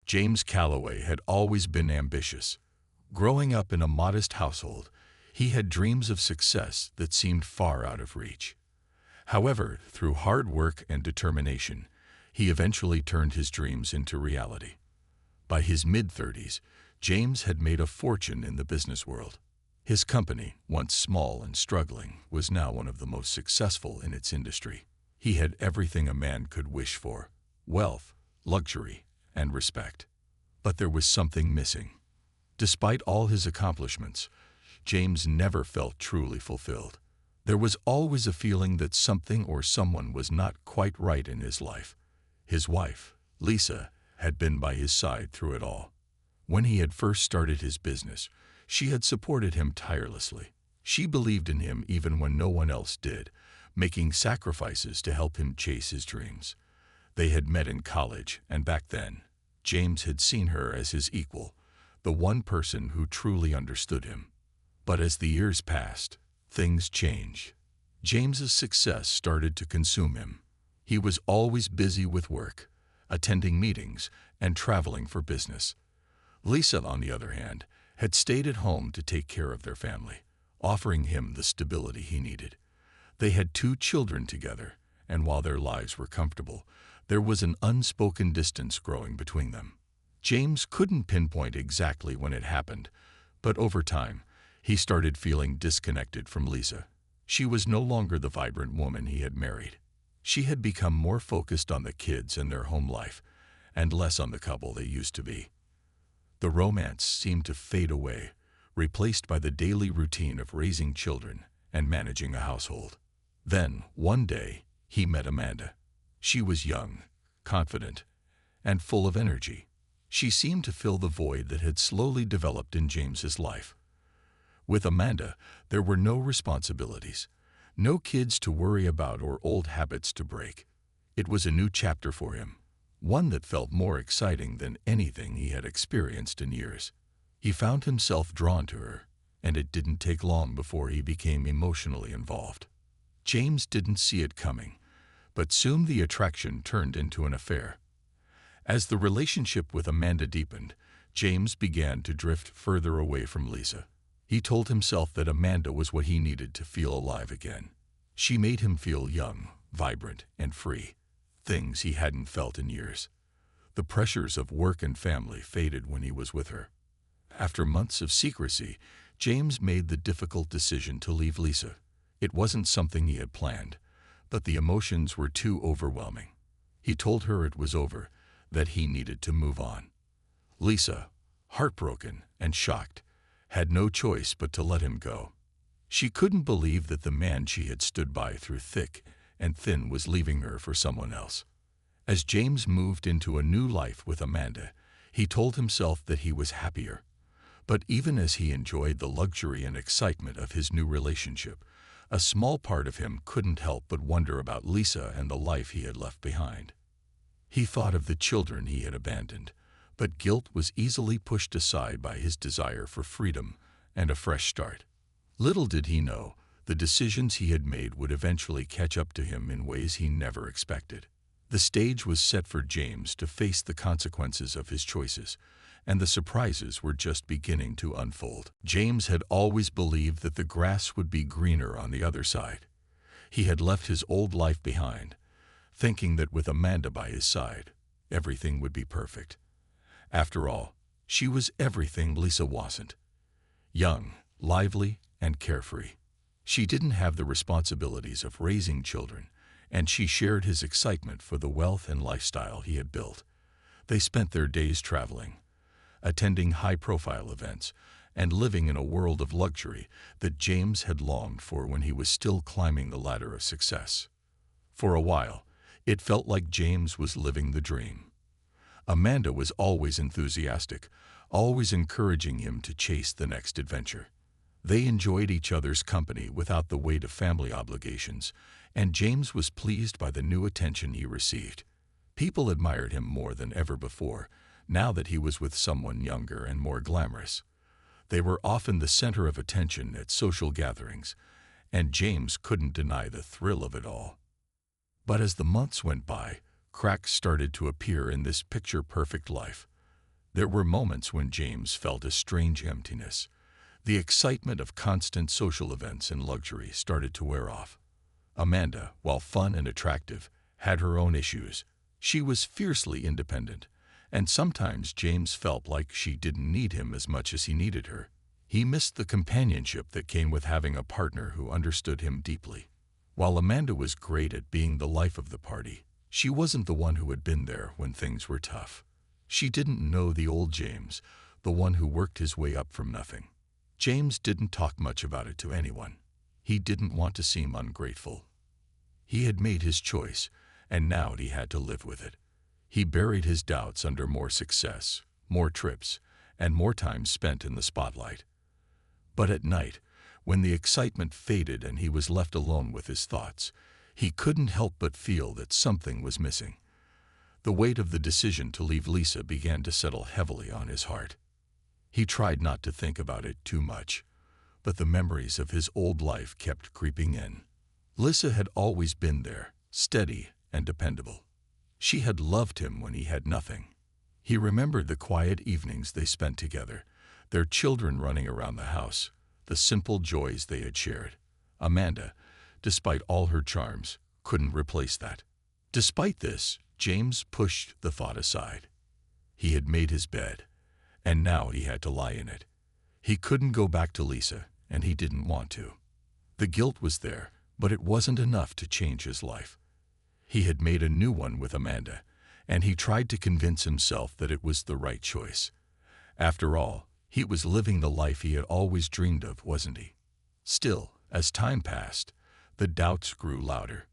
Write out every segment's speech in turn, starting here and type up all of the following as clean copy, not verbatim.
James Calloway had always been ambitious. Growing up in a modest household, he had dreams of success that seemed far out of reach. However, through hard work and determination, he eventually turned his dreams into reality. By his mid-30s, James had made a fortune in the business world. His company, once small and struggling, was now one of the most successful in its industry. He had everything a man could wish for: wealth, luxury, and respect. But there was something missing. Despite all his accomplishments, James never felt truly fulfilled. There was always a feeling that something or someone was not quite right in his life. His wife, Lisa, had been by his side through it all. When he had first started his business, she had supported him tirelessly. She believed in him even when no one else did, making sacrifices to help him chase his dreams. They had met in college, and back then, James had seen her as his equal, the one person who truly understood him. But as the years passed, things changed. James's success started to consume him. He was always busy with work, attending meetings, and traveling for business. Lisa, on the other hand, had stayed at home to take care of their family, offering him the stability he needed. They had 2 children together, and while their lives were comfortable, there was an unspoken distance growing between them. James couldn't pinpoint exactly when it happened, but over time, he started feeling disconnected from Lisa. She was no longer the vibrant woman he had married. She had become more focused on the kids and their home life, and less on the couple they used to be. The romance seemed to fade away, replaced by the daily routine of raising children and managing a household. Then, one day, he met Amanda. She was young, confident, and full of energy. She seemed to fill the void that had slowly developed in James's life. With Amanda, there were no responsibilities, no kids to worry about or old habits to break. It was a new chapter for him, one that felt more exciting than anything he had experienced in years. He found himself drawn to her, and it didn't take long before he became emotionally involved. James didn't see it coming, but soon the attraction turned into an affair. As the relationship with Amanda deepened, James began to drift further away from Lisa. He told himself that Amanda was what he needed to feel alive again. She made him feel young, vibrant, and free, things he hadn't felt in years. The pressures of work and family faded when he was with her. After months of secrecy, James made the difficult decision to leave Lisa. It wasn't something he had planned, but the emotions were too overwhelming. He told her it was over, that he needed to move on. Lisa, heartbroken and shocked, had no choice but to let him go. She couldn't believe that the man she had stood by through thick and thin was leaving her for someone else. As James moved into a new life with Amanda, he told himself that he was happier. But even as he enjoyed the luxury and excitement of his new relationship, a small part of him couldn't help but wonder about Lisa and the life he had left behind. He thought of the children he had abandoned, but guilt was easily pushed aside by his desire for freedom and a fresh start. Little did he know, the decisions he had made would eventually catch up to him in ways he never expected. The stage was set for James to face the consequences of his choices, and the surprises were just beginning to unfold. James had always believed that the grass would be greener on the other side. He had left his old life behind, thinking that with Amanda by his side, everything would be perfect. After all, she was everything Lisa wasn't. Young, lively, and carefree. She didn't have the responsibilities of raising children, and she shared his excitement for the wealth and lifestyle he had built. They spent their days traveling, attending high-profile events, and living in a world of luxury that James had longed for when he was still climbing the ladder of success. For a while, it felt like James was living the dream. Amanda was always enthusiastic, always encouraging him to chase the next adventure. They enjoyed each other's company without the weight of family obligations, and James was pleased by the new attention he received. People admired him more than ever before, now that he was with someone younger and more glamorous. They were often the center of attention at social gatherings, and James couldn't deny the thrill of it all. But as the months went by, cracks started to appear in this picture-perfect life. There were moments when James felt a strange emptiness. The excitement of constant social events and luxury started to wear off. Amanda, while fun and attractive, had her own issues. She was fiercely independent, and sometimes James felt like she didn't need him as much as he needed her. He missed the companionship that came with having a partner who understood him deeply. While Amanda was great at being the life of the party, she wasn't the one who had been there when things were tough. She didn't know the old James, the one who worked his way up from nothing. James didn't talk much about it to anyone. He didn't want to seem ungrateful. He had made his choice, and now he had to live with it. He buried his doubts under more success, more trips, and more time spent in the spotlight. But at night, when the excitement faded and he was left alone with his thoughts, he couldn't help but feel that something was missing. The weight of the decision to leave Lisa began to settle heavily on his heart. He tried not to think about it too much, but the memories of his old life kept creeping in. Lisa had always been there, steady and dependable. She had loved him when he had nothing. He remembered the quiet evenings they spent together, their children running around the house, the simple joys they had shared. Amanda, despite all her charms, couldn't replace that. Despite this, James pushed the thought aside. He had made his bed, and now he had to lie in it. He couldn't go back to Lisa, and he didn't want to. The guilt was there, but it wasn't enough to change his life. He had made a new one with Amanda, and he tried to convince himself that it was the right choice. After all, he was living the life he had always dreamed of, wasn't he? Still, as time passed, the doubts grew louder.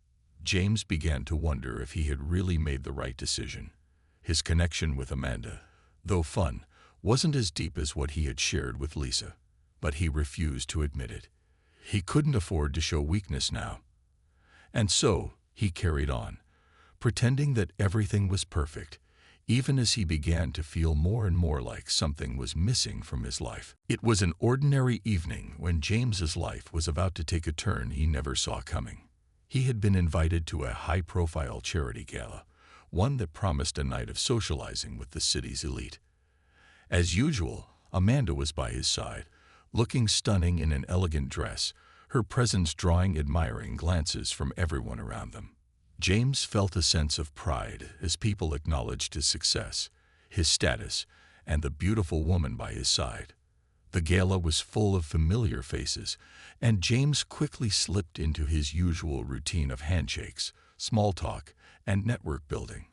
James began to wonder if he had really made the right decision. His connection with Amanda, though fun, wasn't as deep as what he had shared with Lisa, but he refused to admit it. He couldn't afford to show weakness now. And so, he carried on, pretending that everything was perfect, even as he began to feel more and more like something was missing from his life. It was an ordinary evening when James's life was about to take a turn he never saw coming. He had been invited to a high-profile charity gala, one that promised a night of socializing with the city's elite. As usual, Amanda was by his side, looking stunning in an elegant dress, her presence drawing admiring glances from everyone around them. James felt a sense of pride as people acknowledged his success, his status, and the beautiful woman by his side. The gala was full of familiar faces, and James quickly slipped into his usual routine of handshakes, small talk, and network building.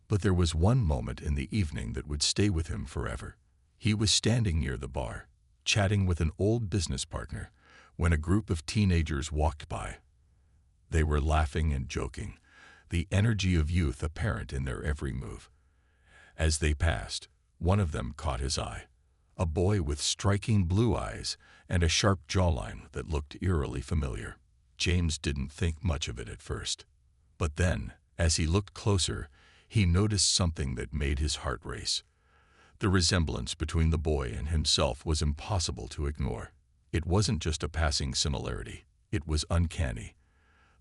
But there was one moment in the evening that would stay with him forever. He was standing near the bar, chatting with an old business partner, when a group of teenagers walked by. They were laughing and joking, the energy of youth apparent in their every move. As they passed, one of them caught his eye, a boy with striking blue eyes and a sharp jawline that looked eerily familiar. James didn't think much of it at first. But then, as he looked closer, he noticed something that made his heart race. The resemblance between the boy and himself was impossible to ignore. It wasn't just a passing similarity, it was uncanny.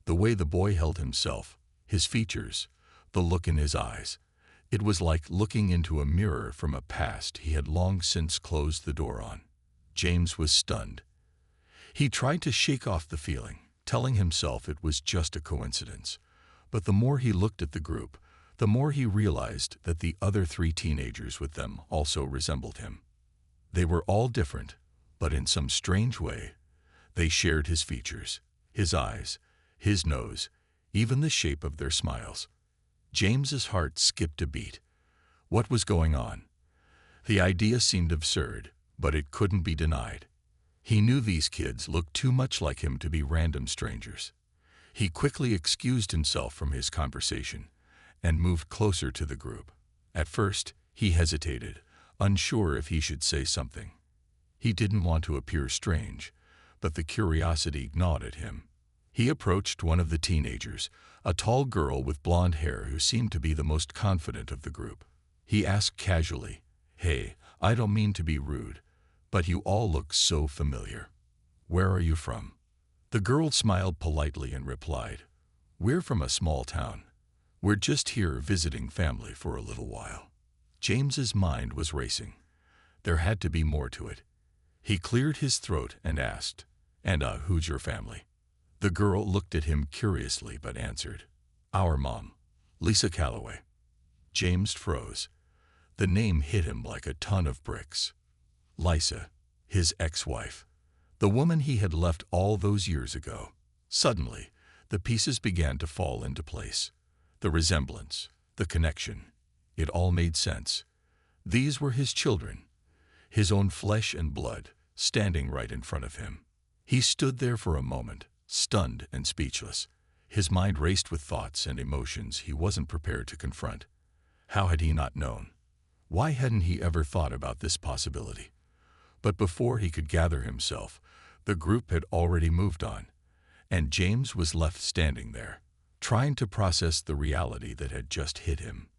The way the boy held himself, his features, the look in his eyes. It was like looking into a mirror from a past he had long since closed the door on. James was stunned. He tried to shake off the feeling, telling himself it was just a coincidence. But the more he looked at the group, the more he realized that the other three teenagers with them also resembled him. They were all different, but in some strange way, they shared his features, his eyes, his nose, even the shape of their smiles. James's heart skipped a beat. What was going on? The idea seemed absurd, but it couldn't be denied. He knew these kids looked too much like him to be random strangers. He quickly excused himself from his conversation and moved closer to the group. At first, he hesitated, unsure if he should say something. He didn't want to appear strange, but the curiosity gnawed at him. He approached one of the teenagers, a tall girl with blonde hair who seemed to be the most confident of the group. He asked casually, "Hey, I don't mean to be rude, but you all look so familiar. Where are you from?" The girl smiled politely and replied, "We're from a small town. We're just here visiting family for a little while." James's mind was racing. There had to be more to it. He cleared his throat and asked, "And who's your family?" The girl looked at him curiously but answered, "Our mom, Lisa Calloway." James froze. The name hit him like a ton of bricks. Lisa, his ex-wife, the woman he had left all those years ago. Suddenly, the pieces began to fall into place. The resemblance, the connection, it all made sense. These were his children, his own flesh and blood, standing right in front of him. He stood there for a moment, stunned and speechless. His mind raced with thoughts and emotions he wasn't prepared to confront. How had he not known? Why hadn't he ever thought about this possibility? But before he could gather himself, the group had already moved on, and James was left standing there, trying to process the reality that had just hit him.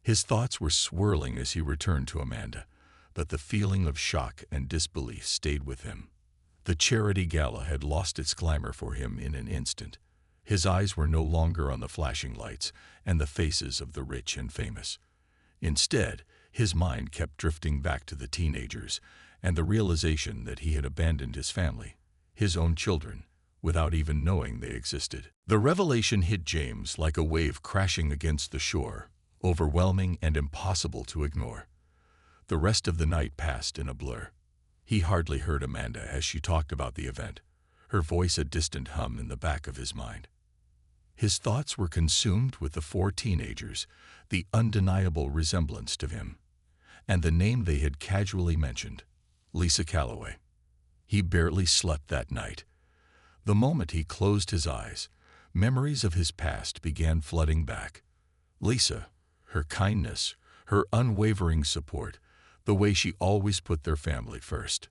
His thoughts were swirling as he returned to Amanda, but the feeling of shock and disbelief stayed with him. The charity gala had lost its glamour for him in an instant. His eyes were no longer on the flashing lights and the faces of the rich and famous. Instead, his mind kept drifting back to the teenagers and the realization that he had abandoned his family, his own children, without even knowing they existed. The revelation hit James like a wave crashing against the shore, overwhelming and impossible to ignore. The rest of the night passed in a blur. He hardly heard Amanda as she talked about the event, her voice a distant hum in the back of his mind. His thoughts were consumed with the 4 teenagers, the undeniable resemblance to him, and the name they had casually mentioned, Lisa Calloway. He barely slept that night. The moment he closed his eyes, memories of his past began flooding back. Lisa, her kindness, her unwavering support, the way she always put their family first.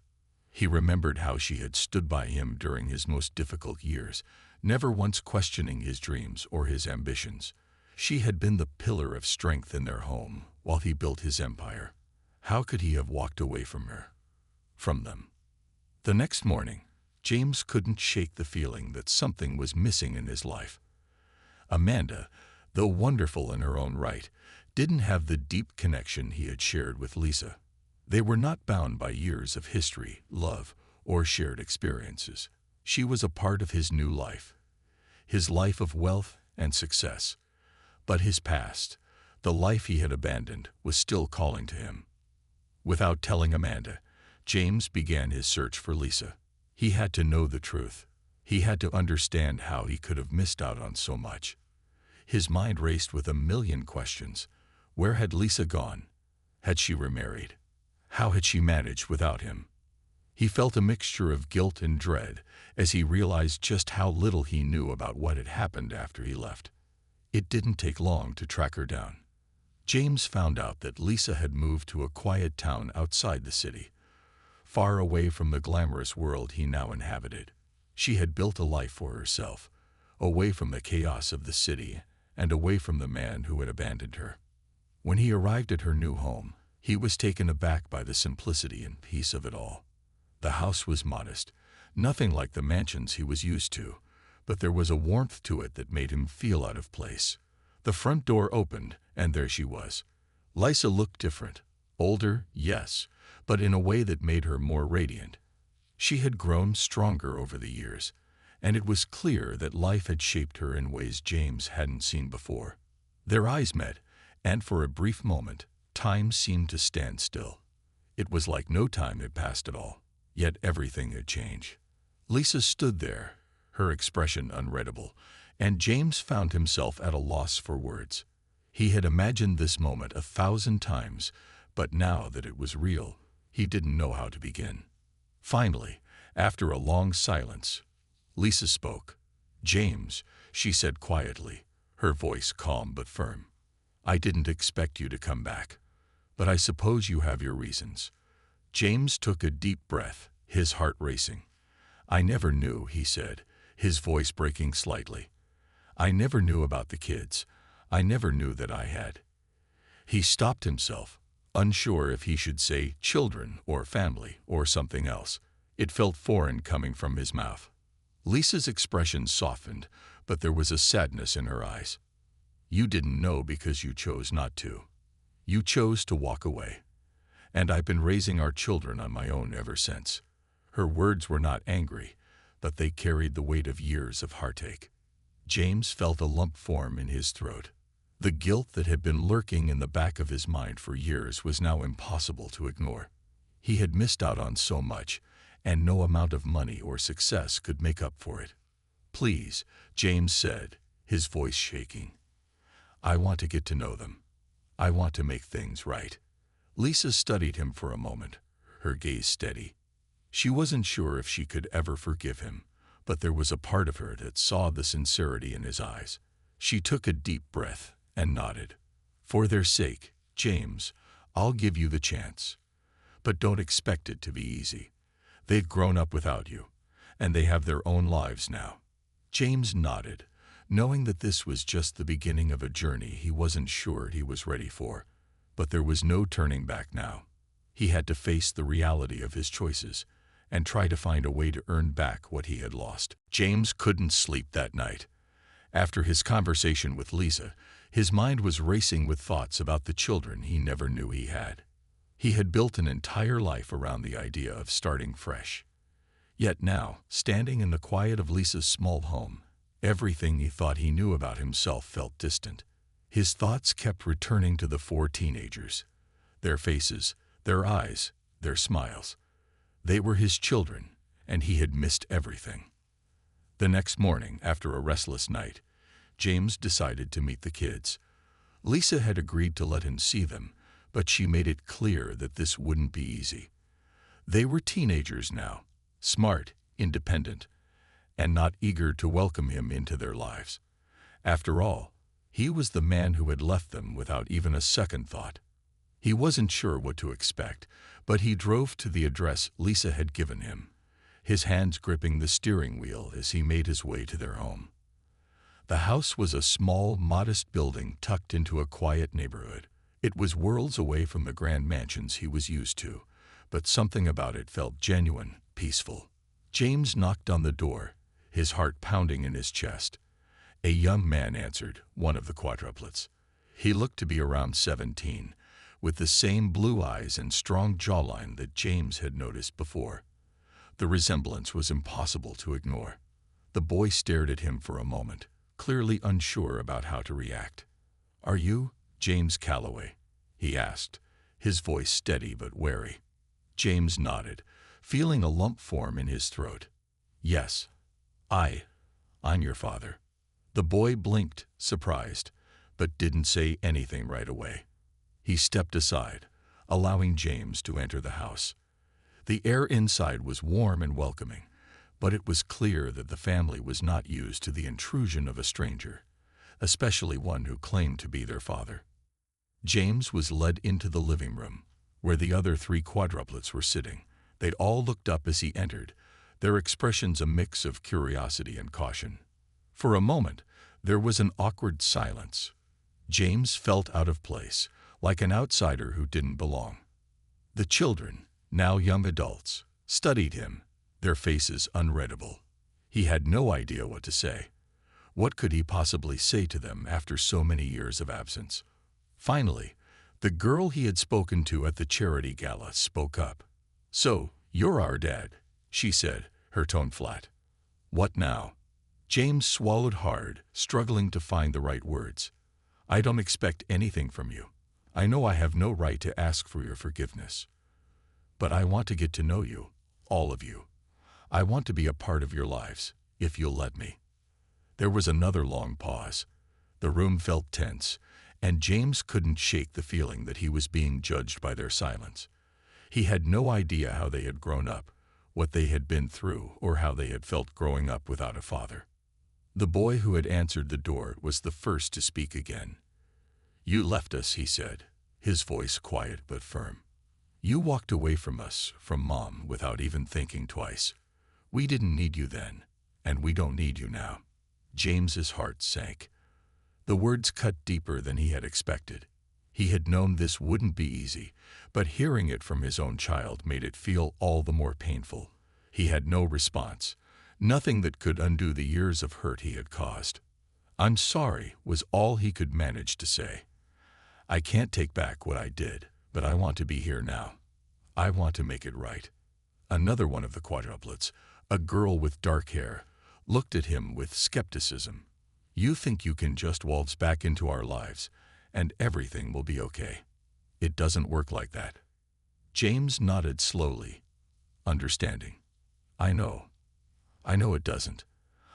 He remembered how she had stood by him during his most difficult years, never once questioning his dreams or his ambitions. She had been the pillar of strength in their home while he built his empire. How could he have walked away from her? From them? The next morning, James couldn't shake the feeling that something was missing in his life. Amanda, though wonderful in her own right, didn't have the deep connection he had shared with Lisa. They were not bound by years of history, love, or shared experiences. She was a part of his new life, his life of wealth and success. But his past, the life he had abandoned, was still calling to him. Without telling Amanda, James began his search for Lisa. He had to know the truth. He had to understand how he could have missed out on so much. His mind raced with a million questions. Where had Lisa gone? Had she remarried? How had she managed without him? He felt a mixture of guilt and dread as he realized just how little he knew about what had happened after he left. It didn't take long to track her down. James found out that Lisa had moved to a quiet town outside the city, far away from the glamorous world he now inhabited. She had built a life for herself, away from the chaos of the city and away from the man who had abandoned her. When he arrived at her new home, he was taken aback by the simplicity and peace of it all. The house was modest, nothing like the mansions he was used to, but there was a warmth to it that made him feel out of place. The front door opened, and there she was. Lisa looked different, older, yes, but in a way that made her more radiant. She had grown stronger over the years, and it was clear that life had shaped her in ways James hadn't seen before. Their eyes met, and for a brief moment, time seemed to stand still. It was like no time had passed at all, yet everything had changed. Lisa stood there, her expression unreadable, and James found himself at a loss for words. He had imagined this moment 1,000 times, but now that it was real, he didn't know how to begin. Finally, after a long silence, Lisa spoke. "James," she said quietly, her voice calm but firm. "I didn't expect you to come back, but I suppose you have your reasons." James took a deep breath, his heart racing. "I never knew," he said, his voice breaking slightly. "I never knew about the kids. I never knew that I had." He stopped himself, unsure if he should say children or family or something else. It felt foreign coming from his mouth. Lisa's expression softened, but there was a sadness in her eyes. "You didn't know because you chose not to." You chose to walk away. And I've been raising our children on my own ever since." Her words were not angry, but they carried the weight of years of heartache. James felt a lump form in his throat. The guilt that had been lurking in the back of his mind for years was now impossible to ignore. He had missed out on so much, and no amount of money or success could make up for it. "Please," James said, his voice shaking. "I want to get to know them. I want to make things right." Lisa studied him for a moment, her gaze steady. She wasn't sure if she could ever forgive him, but there was a part of her that saw the sincerity in his eyes. She took a deep breath and nodded. "For their sake, James, I'll give you the chance. But don't expect it to be easy. They've grown up without you, and they have their own lives now." James nodded, knowing that this was just the beginning of a journey he wasn't sure he was ready for. But there was no turning back now. He had to face the reality of his choices and try to find a way to earn back what he had lost. James couldn't sleep that night. After his conversation with Lisa, his mind was racing with thoughts about the children he never knew he had. He had built an entire life around the idea of starting fresh. Yet now, standing in the quiet of Lisa's small home, everything he thought he knew about himself felt distant. His thoughts kept returning to the 4 teenagers. Their faces, their eyes, their smiles. They were his children, and he had missed everything. The next morning, after a restless night, James decided to meet the kids. Lisa had agreed to let him see them, but she made it clear that this wouldn't be easy. They were teenagers now, smart, independent, and not eager to welcome him into their lives. After all, he was the man who had left them without even a second thought. He wasn't sure what to expect, but he drove to the address Lisa had given him, his hands gripping the steering wheel as he made his way to their home. The house was a small, modest building tucked into a quiet neighborhood. It was worlds away from the grand mansions he was used to, but something about it felt genuine, peaceful. James knocked on the door, his heart pounding in his chest. A young man answered, one of the quadruplets. He looked to be around 17, with the same blue eyes and strong jawline that James had noticed before. The resemblance was impossible to ignore. The boy stared at him for a moment, clearly unsure about how to react. "Are you James Calloway?" he asked, his voice steady but wary. James nodded, feeling a lump form in his throat. "Yes, I'm your father." The boy blinked, surprised, but didn't say anything right away. He stepped aside, allowing James to enter the house. The air inside was warm and welcoming, but it was clear that the family was not used to the intrusion of a stranger, especially one who claimed to be their father. James was led into the living room, where the other 3 quadruplets were sitting. They all looked up as he entered, their expressions a mix of curiosity and caution. For a moment, there was an awkward silence. James felt out of place, like an outsider who didn't belong. The children, now young adults, studied him, their faces unreadable. He had no idea what to say. What could he possibly say to them after so many years of absence? Finally, the girl he had spoken to at the charity gala spoke up. "So, you're our dad," she said, her tone flat. "What now?" James swallowed hard, struggling to find the right words. "I don't expect anything from you. I know I have no right to ask for your forgiveness. But I want to get to know you, all of you. I want to be a part of your lives, if you'll let me." There was another long pause. The room felt tense, and James couldn't shake the feeling that he was being judged by their silence. He had no idea how they had grown up, what they had been through, or how they had felt growing up without a father. The boy who had answered the door was the first to speak again. "You left us," he said, his voice quiet but firm. "You walked away from us, from Mom, without even thinking twice. We didn't need you then, and we don't need you now." James's heart sank. The words cut deeper than he had expected. He had known this wouldn't be easy, but hearing it from his own child made it feel all the more painful. He had no response, nothing that could undo the years of hurt he had caused. "I'm sorry," was all he could manage to say. I can't take back what I did, but I want to be here now. I want to make it right." Another one of the quadruplets, a girl with dark hair, looked at him with skepticism. "You think you can just waltz back into our lives, and everything will be okay. It doesn't work like that." James nodded slowly, understanding. I know it doesn't.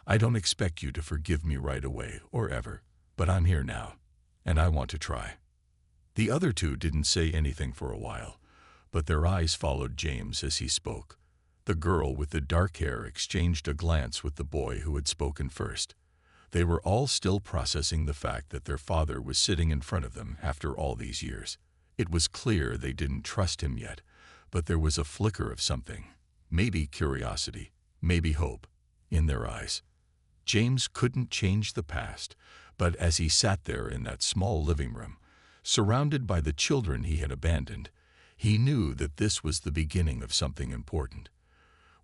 I don't expect you to forgive me right away or ever, but I'm here now, and I want to try." The other two didn't say anything for a while, but their eyes followed James as he spoke. The girl with the dark hair exchanged a glance with the boy who had spoken first. They were all still processing the fact that their father was sitting in front of them after all these years. It was clear they didn't trust him yet, but there was a flicker of something, maybe curiosity, maybe hope, in their eyes. James couldn't change the past, but as he sat there in that small living room, surrounded by the children he had abandoned, he knew that this was the beginning of something important.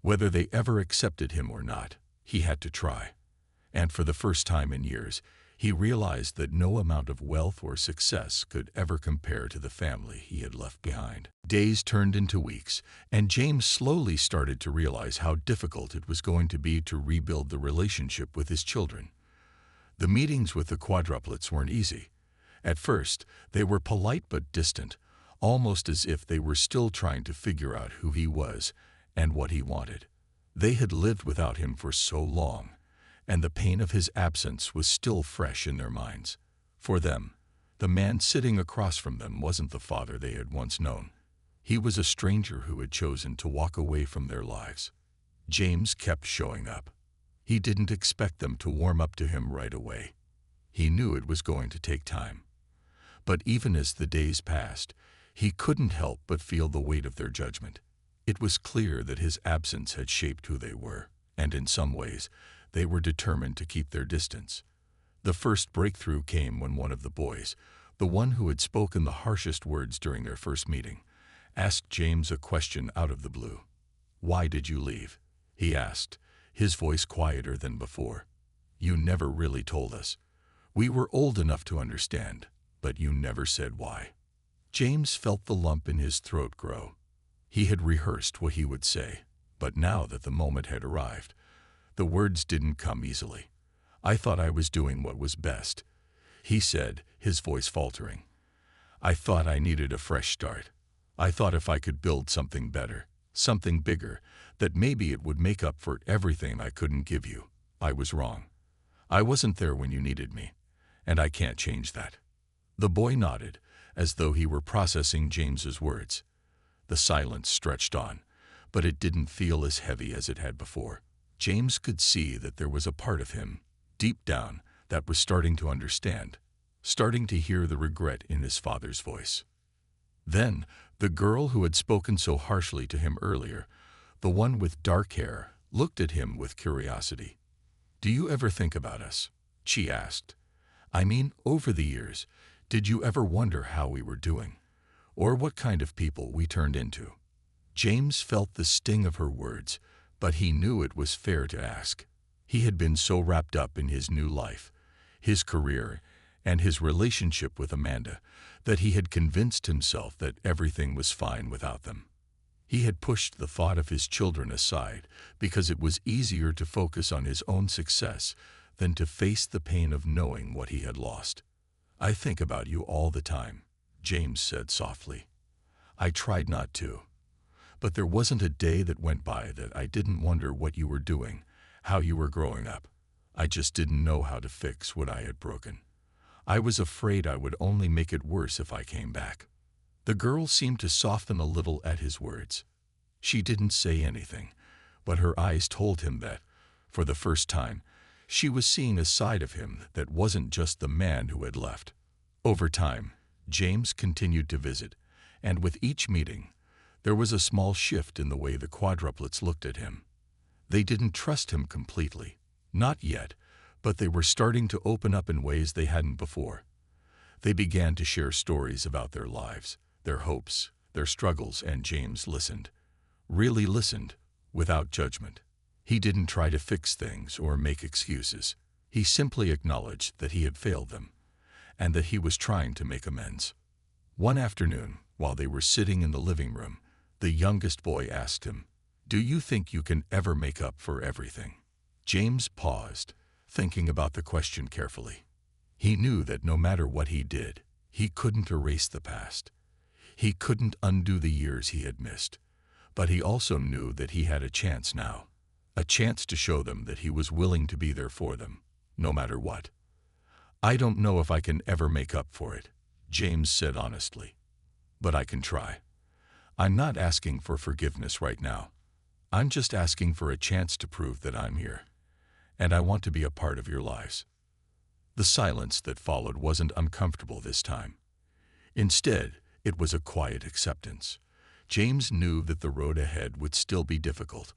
Whether they ever accepted him or not, he had to try. And for the first time in years, he realized that no amount of wealth or success could ever compare to the family he had left behind. Days turned into weeks, and James slowly started to realize how difficult it was going to be to rebuild the relationship with his children. The meetings with the quadruplets weren't easy. At first, they were polite but distant, almost as if they were still trying to figure out who he was and what he wanted. They had lived without him for so long, and the pain of his absence was still fresh in their minds. For them, the man sitting across from them wasn't the father they had once known. He was a stranger who had chosen to walk away from their lives. James kept showing up. He didn't expect them to warm up to him right away. He knew it was going to take time. But even as the days passed, he couldn't help but feel the weight of their judgment. It was clear that his absence had shaped who they were, and in some ways, they were determined to keep their distance. The first breakthrough came when one of the boys, the one who had spoken the harshest words during their first meeting, asked James a question out of the blue. "Why did you leave?" he asked, his voice quieter than before. "You never really told us. We were old enough to understand, but you never said why." James felt the lump in his throat grow. He had rehearsed what he would say, but now that the moment had arrived, the words didn't come easily. "I thought I was doing what was best," he said, his voice faltering. "I thought I needed a fresh start. I thought if I could build something better, something bigger, that maybe it would make up for everything I couldn't give you. I was wrong. I wasn't there when you needed me, and I can't change that." The boy nodded, as though he were processing James's words. The silence stretched on, but it didn't feel as heavy as it had before. James could see that there was a part of him, deep down, that was starting to understand, starting to hear the regret in his father's voice. Then, the girl who had spoken so harshly to him earlier, the one with dark hair, looked at him with curiosity. "Do you ever think about us?" she asked. "I mean, over the years, did you ever wonder how we were doing? Or what kind of people we turned into?" James felt the sting of her words, but he knew it was fair to ask. He had been so wrapped up in his new life, his career, and his relationship with Amanda, that he had convinced himself that everything was fine without them. He had pushed the thought of his children aside because it was easier to focus on his own success than to face the pain of knowing what he had lost. "I think about you all the time," James said softly. "I tried not to. But there wasn't a day that went by that I didn't wonder what you were doing, how you were growing up. I just didn't know how to fix what I had broken. I was afraid I would only make it worse if I came back." The girl seemed to soften a little at his words. She didn't say anything, but her eyes told him that, for the first time, she was seeing a side of him that wasn't just the man who had left. Over time, James continued to visit, and with each meeting, there was a small shift in the way the quadruplets looked at him. They didn't trust him completely, not yet, but they were starting to open up in ways they hadn't before. They began to share stories about their lives, their hopes, their struggles, and James listened. Really listened, without judgment. He didn't try to fix things or make excuses. He simply acknowledged that he had failed them, and that he was trying to make amends. One afternoon, while they were sitting in the living room, the youngest boy asked him, "Do you think you can ever make up for everything?" James paused, thinking about the question carefully. He knew that no matter what he did, he couldn't erase the past. He couldn't undo the years he had missed. But he also knew that he had a chance now, a chance to show them that he was willing to be there for them, no matter what. "I don't know if I can ever make up for it," James said honestly, "but I can try. I'm not asking for forgiveness right now. I'm just asking for a chance to prove that I'm here, and I want to be a part of your lives." The silence that followed wasn't uncomfortable this time. Instead, it was a quiet acceptance. James knew that the road ahead would still be difficult,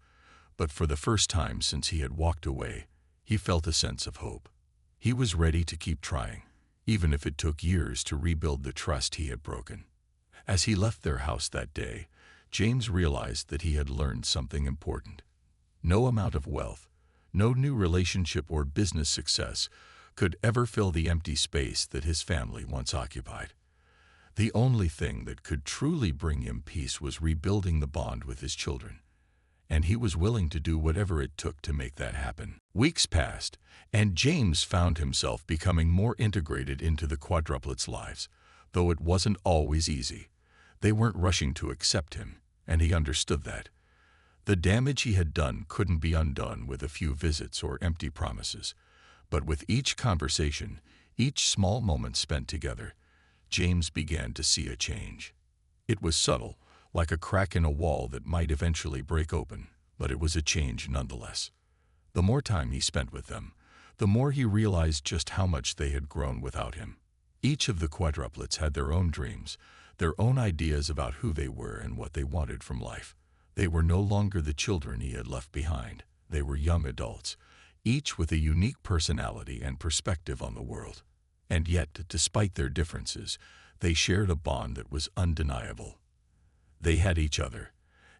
but for the first time since he had walked away, he felt a sense of hope. He was ready to keep trying, even if it took years to rebuild the trust he had broken. As he left their house that day, James realized that he had learned something important. No amount of wealth, no new relationship or business success could ever fill the empty space that his family once occupied. The only thing that could truly bring him peace was rebuilding the bond with his children, and he was willing to do whatever it took to make that happen. Weeks passed, and James found himself becoming more integrated into the Quadruplets' lives, though it wasn't always easy. They weren't rushing to accept him, and he understood that. The damage he had done couldn't be undone with a few visits or empty promises, but with each conversation, each small moment spent together, James began to see a change. It was subtle, like a crack in a wall that might eventually break open, but it was a change nonetheless. The more time he spent with them, the more he realized just how much they had grown without him. Each of the Quadruplets had their own dreams, their own ideas about who they were and what they wanted from life. They were no longer the children he had left behind. They were young adults, each with a unique personality and perspective on the world. And yet, despite their differences, they shared a bond that was undeniable. They had each other,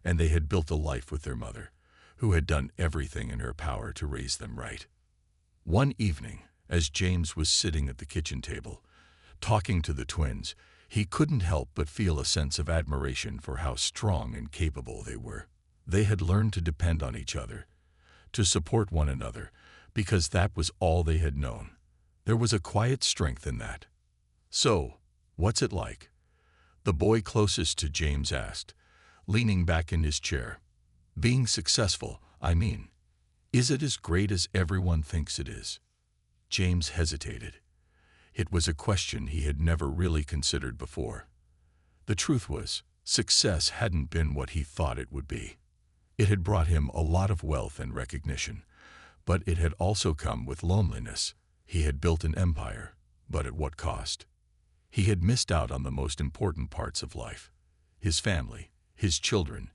and they had built a life with their mother, who had done everything in her power to raise them right. One evening, as James was sitting at the kitchen table, talking to the twins, he couldn't help but feel a sense of admiration for how strong and capable they were. They had learned to depend on each other, to support one another, because that was all they had known. There was a quiet strength in that. "So, what's it like?" the boy closest to James asked, leaning back in his chair. "Being successful, I mean. Is it as great as everyone thinks it is?" James hesitated. It was a question he had never really considered before. The truth was, success hadn't been what he thought it would be. It had brought him a lot of wealth and recognition, but it had also come with loneliness. He had built an empire, but at what cost? He had missed out on the most important parts of life: his family, his children,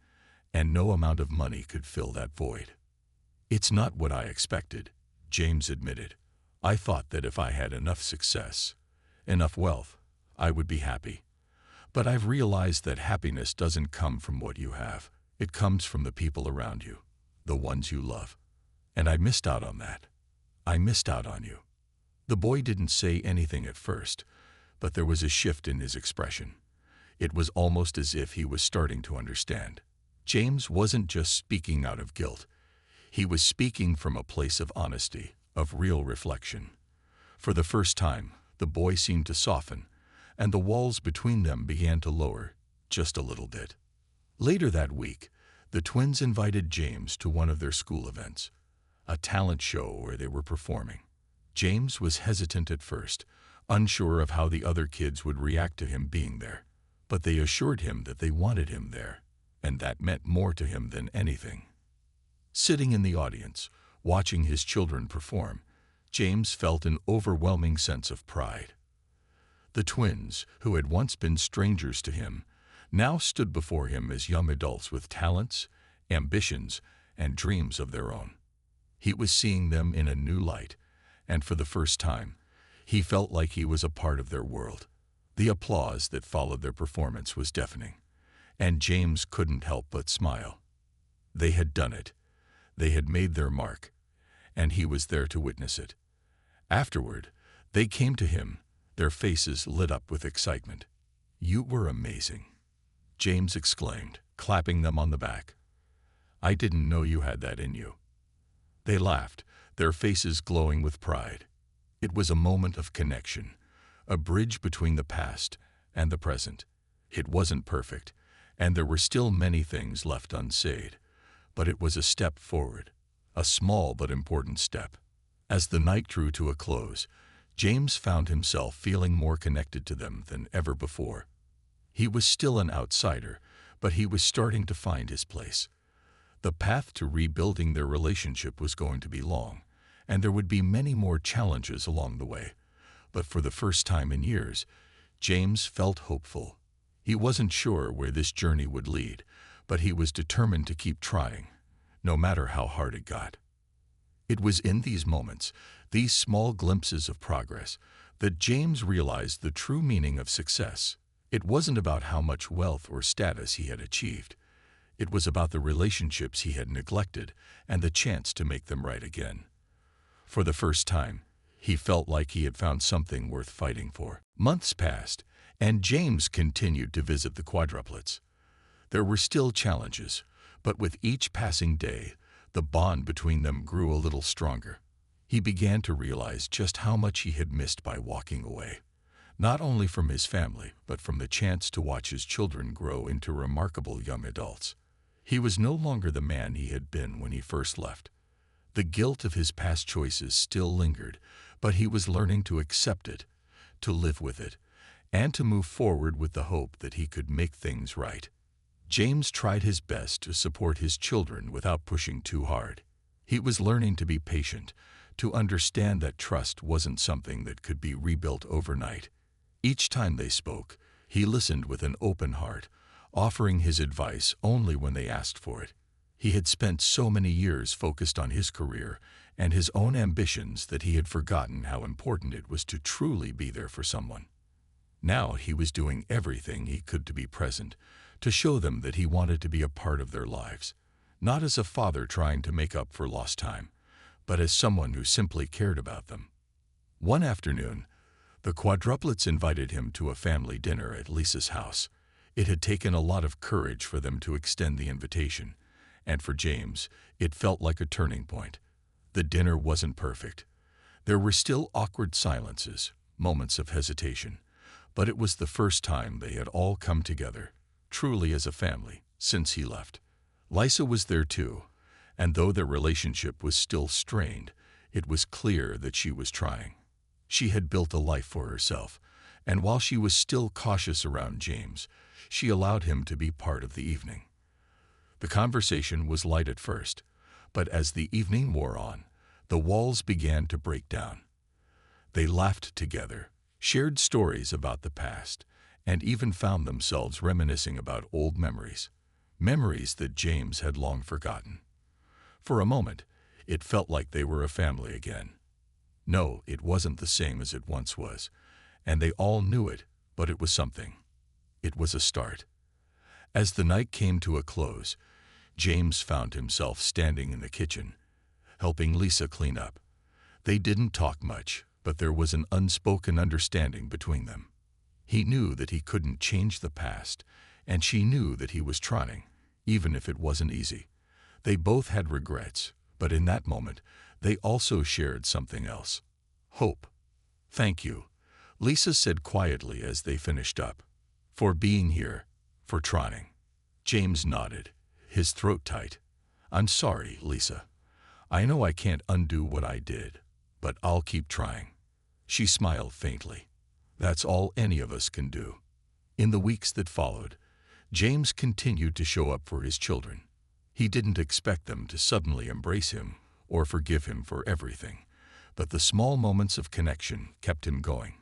and no amount of money could fill that void. "It's not what I expected," James admitted. "I thought that if I had enough success, enough wealth, I would be happy. But I've realized that happiness doesn't come from what you have. It comes from the people around you, the ones you love. And I missed out on that. I missed out on you." The boy didn't say anything at first, but there was a shift in his expression. It was almost as if he was starting to understand. James wasn't just speaking out of guilt. He was speaking from a place of honesty, of real reflection. For the first time, the boy seemed to soften, and the walls between them began to lower, just a little bit. Later that week, the twins invited James to one of their school events, a talent show where they were performing. James was hesitant at first, unsure of how the other kids would react to him being there, but they assured him that they wanted him there, and that meant more to him than anything. Sitting in the audience, watching his children perform, James felt an overwhelming sense of pride. The twins, who had once been strangers to him, now stood before him as young adults with talents, ambitions, and dreams of their own. He was seeing them in a new light, and for the first time, he felt like he was a part of their world. The applause that followed their performance was deafening, and James couldn't help but smile. They had done it. They had made their mark, and he was there to witness it. Afterward, they came to him, their faces lit up with excitement. "You were amazing," James exclaimed, clapping them on the back. "I didn't know you had that in you." They laughed, their faces glowing with pride. It was a moment of connection, a bridge between the past and the present. It wasn't perfect, and there were still many things left unsaid, but it was a step forward, a small but important step. As the night drew to a close, James found himself feeling more connected to them than ever before. He was still an outsider, but he was starting to find his place. The path to rebuilding their relationship was going to be long, and there would be many more challenges along the way. But for the first time in years, James felt hopeful. He wasn't sure where this journey would lead, but he was determined to keep trying, no matter how hard it got. It was in these moments, these small glimpses of progress, that James realized the true meaning of success. It wasn't about how much wealth or status he had achieved. It was about the relationships he had neglected and the chance to make them right again. For the first time, he felt like he had found something worth fighting for. Months passed, and James continued to visit the Quadruplets. There were still challenges, but with each passing day, the bond between them grew a little stronger. He began to realize just how much he had missed by walking away, not only from his family, but from the chance to watch his children grow into remarkable young adults. He was no longer the man he had been when he first left. The guilt of his past choices still lingered, but he was learning to accept it, to live with it, and to move forward with the hope that he could make things right. James tried his best to support his children without pushing too hard. He was learning to be patient, to understand that trust wasn't something that could be rebuilt overnight. Each time they spoke, he listened with an open heart, offering his advice only when they asked for it. He had spent so many years focused on his career and his own ambitions that he had forgotten how important it was to truly be there for someone. Now he was doing everything he could to be present, to show them that he wanted to be a part of their lives, not as a father trying to make up for lost time, but as someone who simply cared about them. One afternoon, the Quadruplets invited him to a family dinner at Lisa's house. It had taken a lot of courage for them to extend the invitation, and for James, it felt like a turning point. The dinner wasn't perfect. There were still awkward silences, moments of hesitation, but it was the first time they had all come together, truly as a family, since he left. Lisa was there too, and though their relationship was still strained, it was clear that she was trying. She had built a life for herself, and while she was still cautious around James, she allowed him to be part of the evening. The conversation was light at first, but as the evening wore on, the walls began to break down. They laughed together, shared stories about the past, and even found themselves reminiscing about old memories, memories that James had long forgotten. For a moment, it felt like they were a family again. No, it wasn't the same as it once was, and they all knew it, but it was something. It was a start. As the night came to a close, James found himself standing in the kitchen, helping Lisa clean up. They didn't talk much, but there was an unspoken understanding between them. He knew that he couldn't change the past, and she knew that he was trying, even if it wasn't easy. They both had regrets, but in that moment, they also shared something else. Hope. "Thank you," Lisa said quietly as they finished up. "For being here, for trying." James nodded, his throat tight. "I'm sorry, Lisa. I know I can't undo what I did, but I'll keep trying." She smiled faintly. "That's all any of us can do." In the weeks that followed, James continued to show up for his children. He didn't expect them to suddenly embrace him or forgive him for everything, but the small moments of connection kept him going.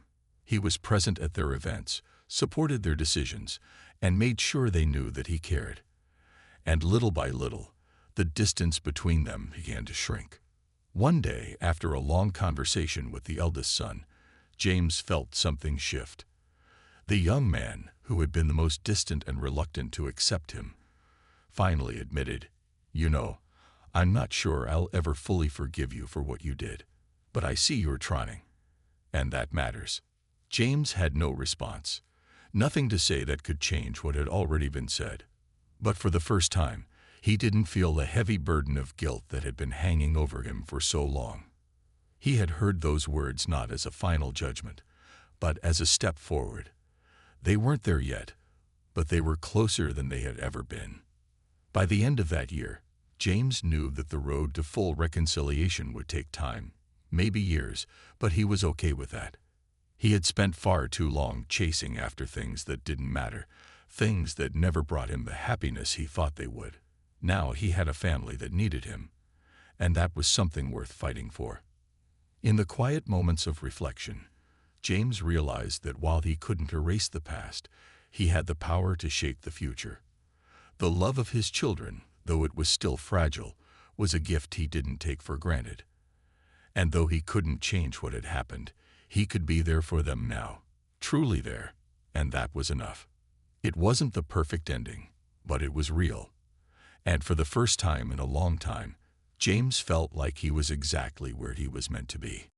He was present at their events, supported their decisions, and made sure they knew that he cared. And little by little, the distance between them began to shrink. One day, after a long conversation with the eldest son, James felt something shift. The young man, who had been the most distant and reluctant to accept him, finally admitted, "You know, I'm not sure I'll ever fully forgive you for what you did, but I see you're trying, and that matters." James had no response. Nothing to say that could change what had already been said. But for the first time, he didn't feel the heavy burden of guilt that had been hanging over him for so long. He had heard those words not as a final judgment, but as a step forward. They weren't there yet, but they were closer than they had ever been. By the end of that year, James knew that the road to full reconciliation would take time, maybe years, but he was okay with that. He had spent far too long chasing after things that didn't matter, things that never brought him the happiness he thought they would. Now he had a family that needed him, and that was something worth fighting for. In the quiet moments of reflection, James realized that while he couldn't erase the past, he had the power to shape the future. The love of his children, though it was still fragile, was a gift he didn't take for granted. And though he couldn't change what had happened, he could be there for them now, truly there, and that was enough. It wasn't the perfect ending, but it was real. And for the first time in a long time, James felt like he was exactly where he was meant to be.